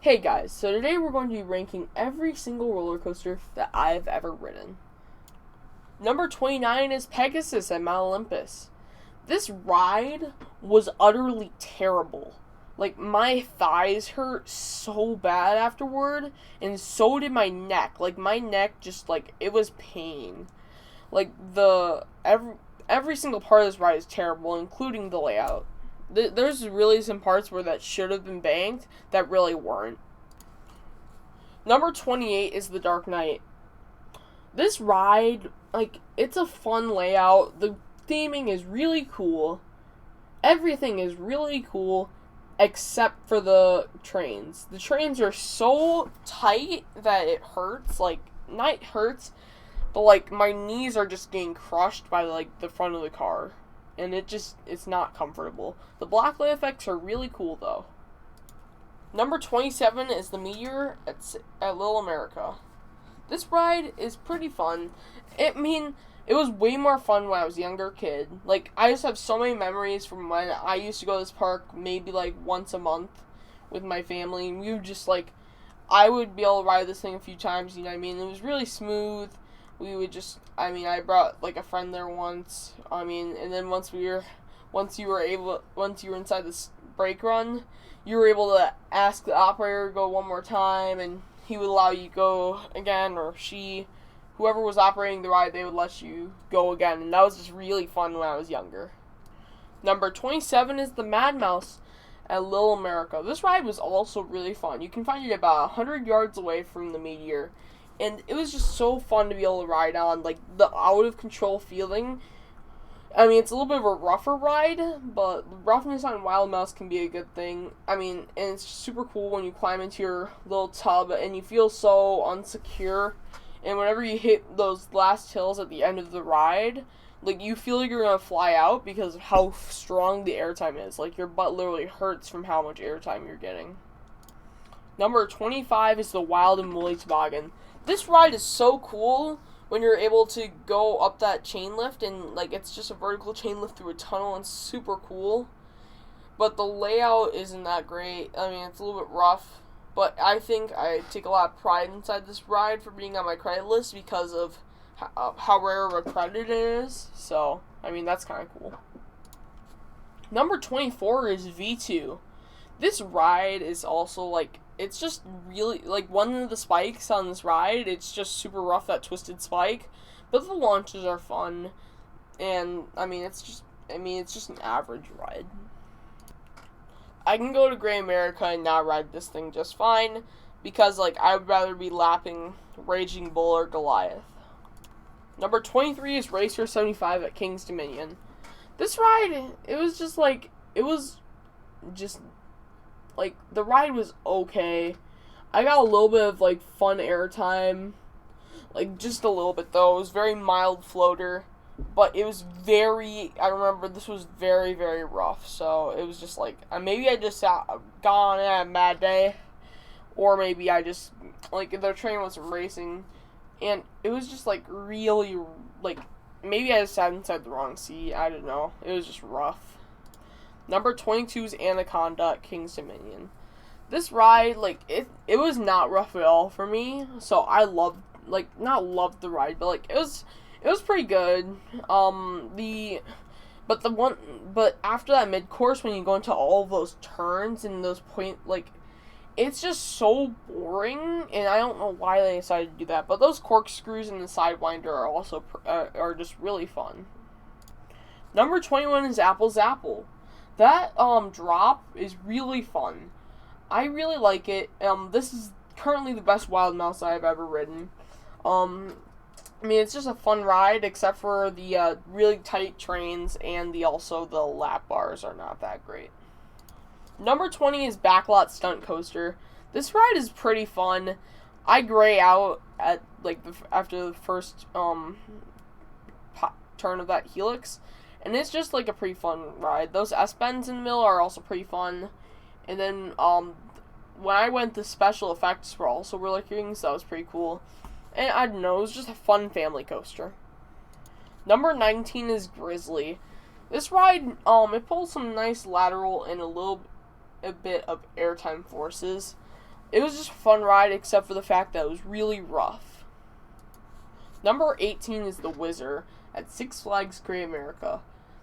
Hey guys, so today we're going to be ranking every single roller coaster that I've ever ridden. Number 29 is Pegasus at Mount Olympus. This ride was utterly terrible. Like, my thighs hurt so bad afterward, and so did my neck. Like, my neck just, it was pain. Like, every single part of this ride is terrible, including the layout. There's really some parts where that should have been banked that really weren't. Number 28 is the Dark Knight. This ride, it's a fun layout. The theming is really cool. Everything is really cool except for the trains. The trains are so tight that it hurts. Not hurts, but my knees are just getting crushed by the front of the car. And it's not comfortable. The blacklight effects are really cool though. Number 27 is the Meteor at Little America. This ride is pretty fun. It was way more fun when I was a younger kid. I just have so many memories from when I used to go to this park maybe once a month with my family. And we would just I would be able to ride this thing a few times, you know what I mean? It was really smooth. We would just, I brought a friend there once. And then once you were inside this brake run, you were able to ask the operator to go one more time, and he would allow you to go again, or whoever was operating the ride, they would let you go again, and that was just really fun when I was younger. Number 27 is the Mad Mouse at Little America. This ride was also really fun. You can find it about 100 yards away from the Meteor. And it was just so fun to be able to ride on, the out-of-control feeling. It's a little bit of a rougher ride, but roughness on Wild Mouse can be a good thing. And it's super cool when you climb into your little tub and you feel so unsecure. And whenever you hit those last hills at the end of the ride, you feel like you're going to fly out because of how strong the airtime is. Your butt literally hurts from how much airtime you're getting. Number 25 is the Wild and Woolly Toboggan. This ride is so cool when you're able to go up that chain lift, and it's just a vertical chain lift through a tunnel, and super cool. But the layout isn't that great. It's a little bit rough, but I think I take a lot of pride inside this ride for being on my credit list because of how rare of a credit it is. So, that's kind of cool. Number 24 is V2. This ride is also it's just really, one of the spikes on this ride, it's just super rough, that twisted spike, but the launches are fun, and, it's just an average ride. I can go to Great America and not ride this thing just fine, because, I would rather be lapping Raging Bull or Goliath. Number 23 is Racer 75 at King's Dominion. This ride, it was just, the ride was okay. I got a little bit of, fun airtime. Just a little bit, though. It was very mild floater. But it was I remember this was very, very rough. So, it was just, maybe I just got on it at a bad day. Or maybe I just, the train wasn't racing. And it was just, really, maybe I just sat inside the wrong seat. I don't know. It was just rough. Number 22 is Anaconda at King's Dominion. This ride, it was not rough at all for me, so I loved, not loved the ride, but, it was pretty good. But after that mid-course, when you go into all of those turns and those it's just so boring, and I don't know why they decided to do that, but those corkscrews and the Sidewinder are also, are just really fun. Number 21 is Apple's Apple. That drop is really fun. I really like it. This is currently the best Wild Mouse I've ever ridden. It's just a fun ride, except for the really tight trains, and the lap bars are not that great. Number 20 is Backlot Stunt Coaster. This ride is pretty fun. I gray out at after the first turn of that helix. And it's just, a pretty fun ride. Those S-bends in the middle are also pretty fun. And then, when I went, the special effects were also really cool, so that was pretty cool. And I don't know, it was just a fun family coaster. Number 19 is Grizzly. This ride, it pulls some nice lateral and a bit of airtime forces. It was just a fun ride, except for the fact that it was really rough. Number 18 is the Whizzer at Six Flags Great America.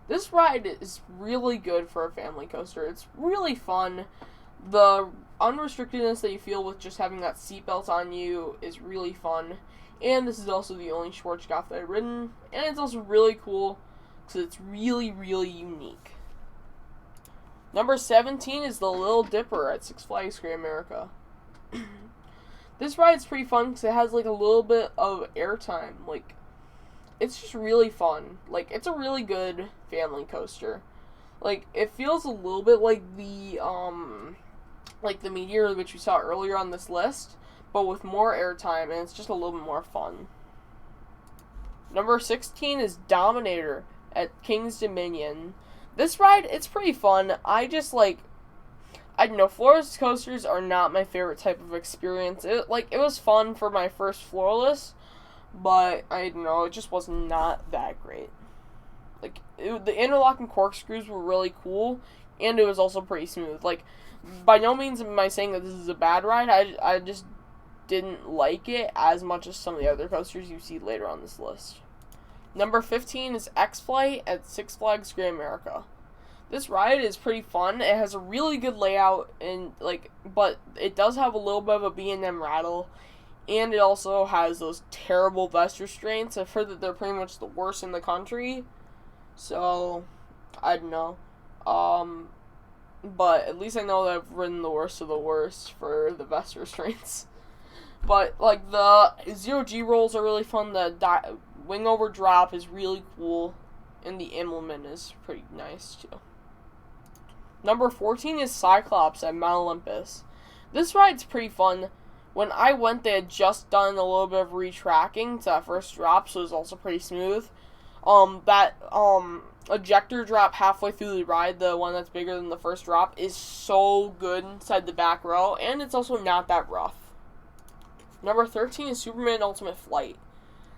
This ride is really good for a family coaster. It's really fun. The unrestrictedness that you feel with just having that seatbelt on you is really fun. And this is also the only Schwarzkopf that I've ridden. And it's also really cool because it's really, really unique. Number 17 is the Little Dipper at Six Flags Great America. This ride's pretty fun because it has like a little bit of airtime. Like, it's just really fun. Like, it's a really good family coaster. Like, it feels a little bit like the Meteor, which we saw earlier on this list, but with more airtime, and it's just a little bit more fun. Number 16 is Dominator at King's Dominion. This ride, it's pretty fun. I don't know, floorless coasters are not my favorite type of experience. It was fun for my first floorless, but I don't know, it just was not that great. Like, the interlocking corkscrews were really cool, and it was also pretty smooth. Like, by no means am I saying that this is a bad ride. I just didn't like it as much as some of the other coasters you see later on this list. Number 15 is X-Flight at Six Flags Great America. This ride is pretty fun. It has a really good layout, but it does have a little bit of a B&M rattle, and it also has those terrible vest restraints. I've heard that they're pretty much the worst in the country, so I don't know. But at least I know that I've ridden the worst of the worst for the vest restraints. But like the 0G rolls are really fun. The wing over drop is really cool, and the implement is pretty nice too. Number 14 is Cyclops at Mount Olympus. This ride's pretty fun. When I went, they had just done a little bit of retracking to that first drop, so it was also pretty smooth. That ejector drop halfway through the ride, the one that's bigger than the first drop, is so good inside the back row, and it's also not that rough. Number 13 is Superman Ultimate Flight.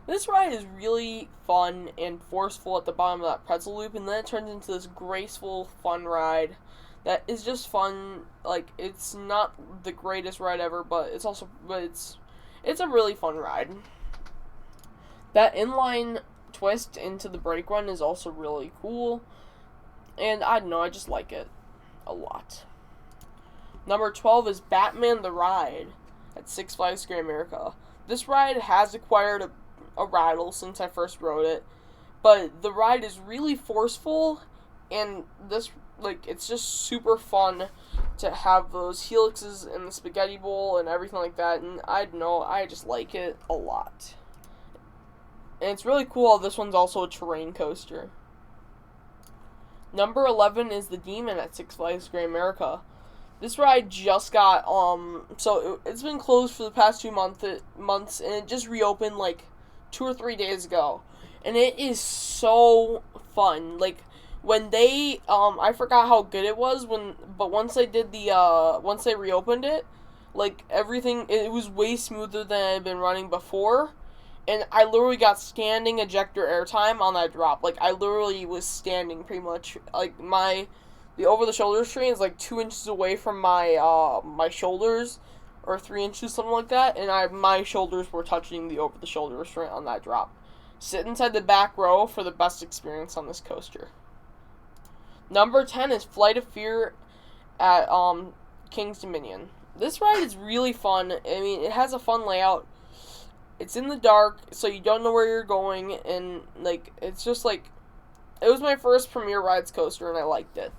This ride is really fun and forceful at the bottom of that pretzel loop, and then it turns into this graceful, fun ride that is just fun. Like, it's not the greatest ride ever, but it's a really fun ride. That inline twist into the brake run is also really cool, and I don't know, I just like it a lot. Number 12 is Batman the Ride at Six Flags Great America. This ride has acquired a rattle since I first rode it, but the ride is really forceful, and it's just super fun to have those helixes and the spaghetti bowl and everything like that, and I don't know, I just like it a lot. And it's really cool, this one's also a terrain coaster. Number 11 is the Demon at Six Flags Great America. This ride just got, it's been closed for the past 2 months, and it just reopened, 2 or 3 days ago. And it is so fun. Like, when they, I forgot how good it was, but once they did once they reopened it, everything, it was way smoother than it had been running before. And I literally got standing ejector airtime on that drop. I literally was standing pretty much. The over-the-shoulder restraint is 2 inches away from my shoulders, or 3 inches, something like that, and my shoulders were touching the over-the-shoulder restraint on that drop. Sit inside the back row for the best experience on this coaster. Number 10 is Flight of Fear at King's Dominion. This ride is really fun. I mean, it has a fun layout. It's in the dark, so you don't know where you're going, and it's just it was my first Premier Rides coaster, and I liked it.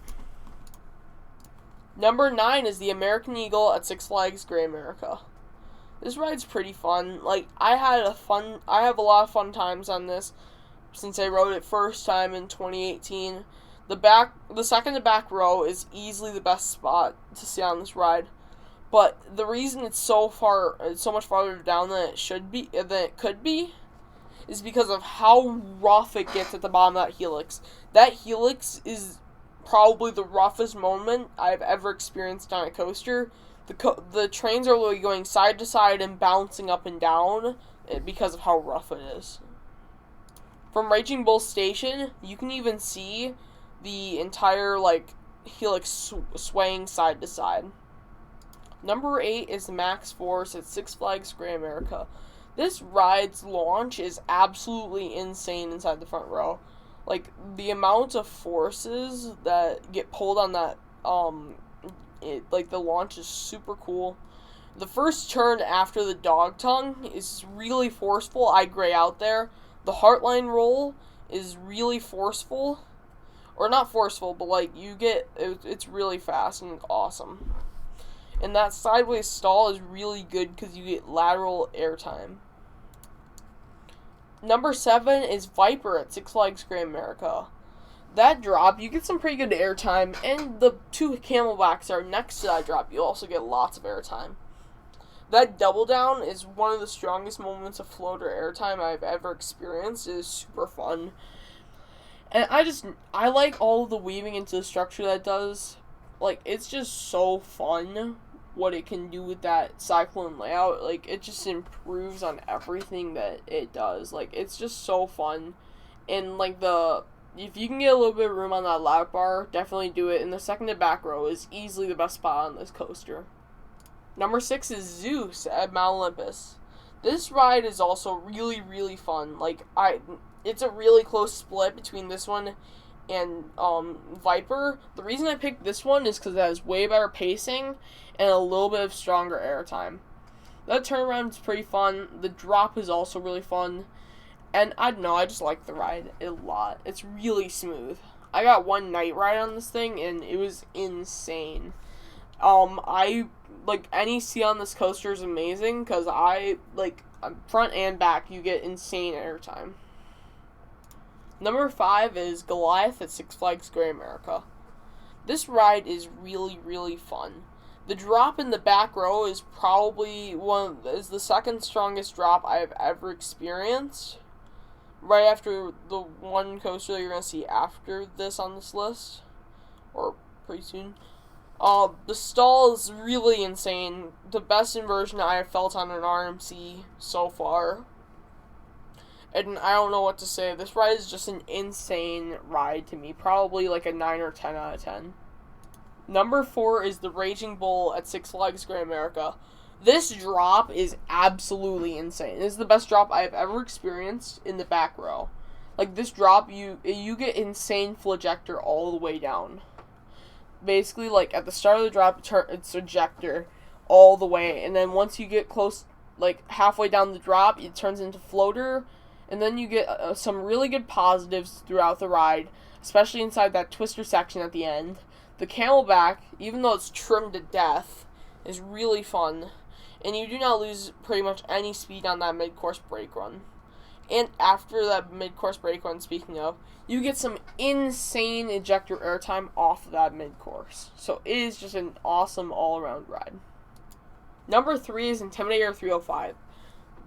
Number 9 is the American Eagle at Six Flags Great America. This ride's pretty fun. I have a lot of fun times on this since I rode it first time in 2018. The second to back row is easily the best spot to sit on this ride. But the reason it's so much farther down than it could be, is because of how rough it gets at the bottom of that helix. That helix is probably the roughest moment I've ever experienced on a coaster. The trains are literally going side to side and bouncing up and down because of how rough it is. From Raging Bull Station, you can even see the entire helix swaying side to side. Number 8 is Max Force at Six Flags Great America. This ride's launch is absolutely insane inside the front row. Like, the amount of forces that get pulled on that, the launch is super cool. The first turn after the dog tongue is really forceful. I gray out there. The Heartline roll is really forceful. Or not forceful, but like it's really fast and awesome. And that sideways stall is really good because you get lateral airtime. Number 7 is Viper at Six Flags Great America. That drop, you get some pretty good airtime, and the 2 camelbacks are next to that drop. You also get lots of airtime. That double down is one of the strongest moments of floater airtime I've ever experienced. It is super fun. And I like all of the weaving into the structure that it does. Like, it's just so fun what it can do with that cyclone layout. Like, it just improves on everything that it does. Like, it's just so fun. And, like, if you can get a little bit of room on that lap bar, definitely do it. And the second to back row is easily the best spot on this coaster. Number 6 is Zeus at Mount Olympus. This ride is also really, really fun. Like, it's a really close split between this one and Viper. The reason I picked this one is because it has way better pacing and a little bit of stronger airtime. That turnaround is pretty fun. The drop is also really fun. And I don't know, I just like the ride a lot. It's really smooth. I got one night ride on this thing and it was insane. Any seat on this coaster is amazing because front and back you get insane airtime. Number 5 is Goliath at Six Flags Great America. This ride is really, really fun. The drop in the back row is probably the second strongest drop I've ever experienced. Right after the one coaster that you're going to see after this on this list. Or pretty soon. The stall is really insane. The best inversion I have felt on an RMC so far. And I don't know what to say. This ride is just an insane ride to me. Probably like a 9 or 10 out of 10. Number 4 is the Raging Bull at Six Flags Great America. This drop is absolutely insane. This is the best drop I have ever experienced in the back row. Like, this drop, you get insane flagector all the way down. Basically, like, at the start of the drop, it's ejector all the way. And then once you get close, like, halfway down the drop, it turns into floater. And then you get some really good positives throughout the ride, especially inside that twister section at the end. The camelback, even though it's trimmed to death, is really fun. And you do not lose pretty much any speed on that mid-course brake run. And after that mid-course brake run, speaking of, you get some insane ejector airtime off of that mid-course. So it is just an awesome all-around ride. Number 3 is Intimidator 305.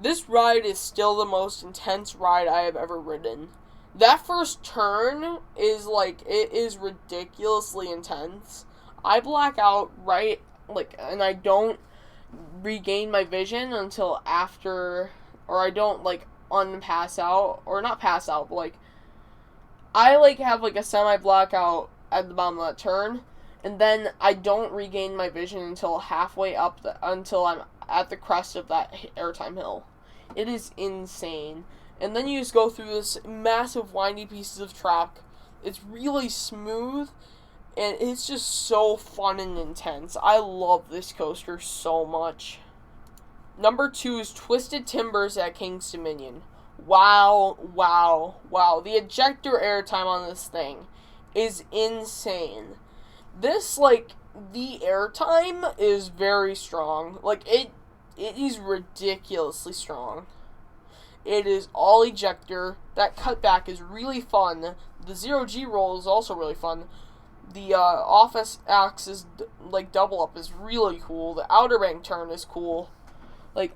This ride is still the most intense ride I have ever ridden. That first turn is it is ridiculously intense. I black out and I don't regain my vision until after, or I don't unpass out, or not pass out, but I have a semi blackout at the bottom of that turn, and then I don't regain my vision until halfway up until I'm at the crest of that airtime hill. It is insane. And then you just go through this massive windy pieces of track. It's really smooth, and it's just so fun and intense. I love this coaster so much. Number 2 is Twisted Timbers at King's Dominion. Wow. The ejector airtime on this thing is insane. This, the airtime is very strong. It is ridiculously strong. It is all ejector. That cutback is really fun. The 0G roll is also really fun. The office axis, double up is really cool. The Outer Bank turn is cool.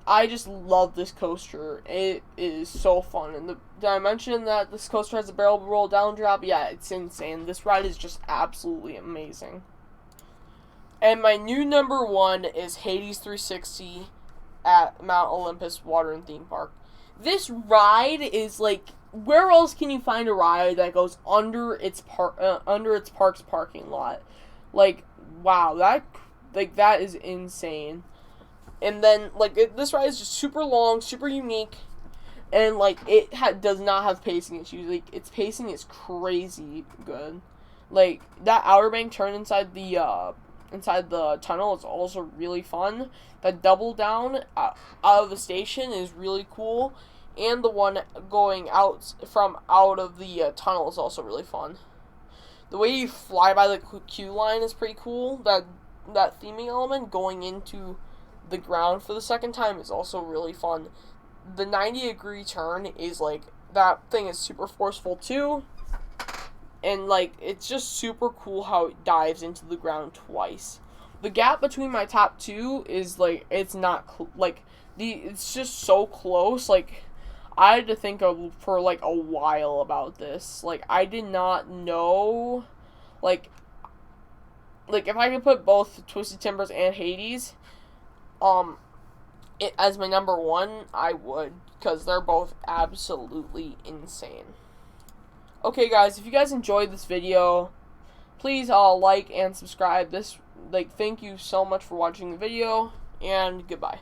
I just love this coaster. It is so fun. And did I mention that this coaster has a barrel roll down drop? Yeah, it's insane. This ride is just absolutely amazing. And my new number 1 is Hades 360 at Mount Olympus Water and Theme Park. This ride is where else can you find a ride that goes under its park's parking lot? Wow, like, that is insane. And then, like, this ride is just super long, super unique, and, like, it does not have pacing issues. Like, its pacing is crazy good. Like, that Outer Bank turn inside the tunnel is also really fun. That double down out of the station is really cool. And the one going out of the tunnel is also really fun. The way you fly by the queue line is pretty cool. That theming element going into the ground for the second time is also really fun. The 90-degree turn is, like, that thing is super forceful too. And, like, it's just super cool how it dives into the ground twice. The gap between my top two is, like, it's not, it's just so close. Like, I had to think for, like, a while about this. Like, I did not know, like, if I could put both Twisted Timbers and Hades, as my number one, I would, because they're both absolutely insane. Okay, guys, if you guys enjoyed this video, please like and subscribe. Thank you so much for watching the video, and goodbye.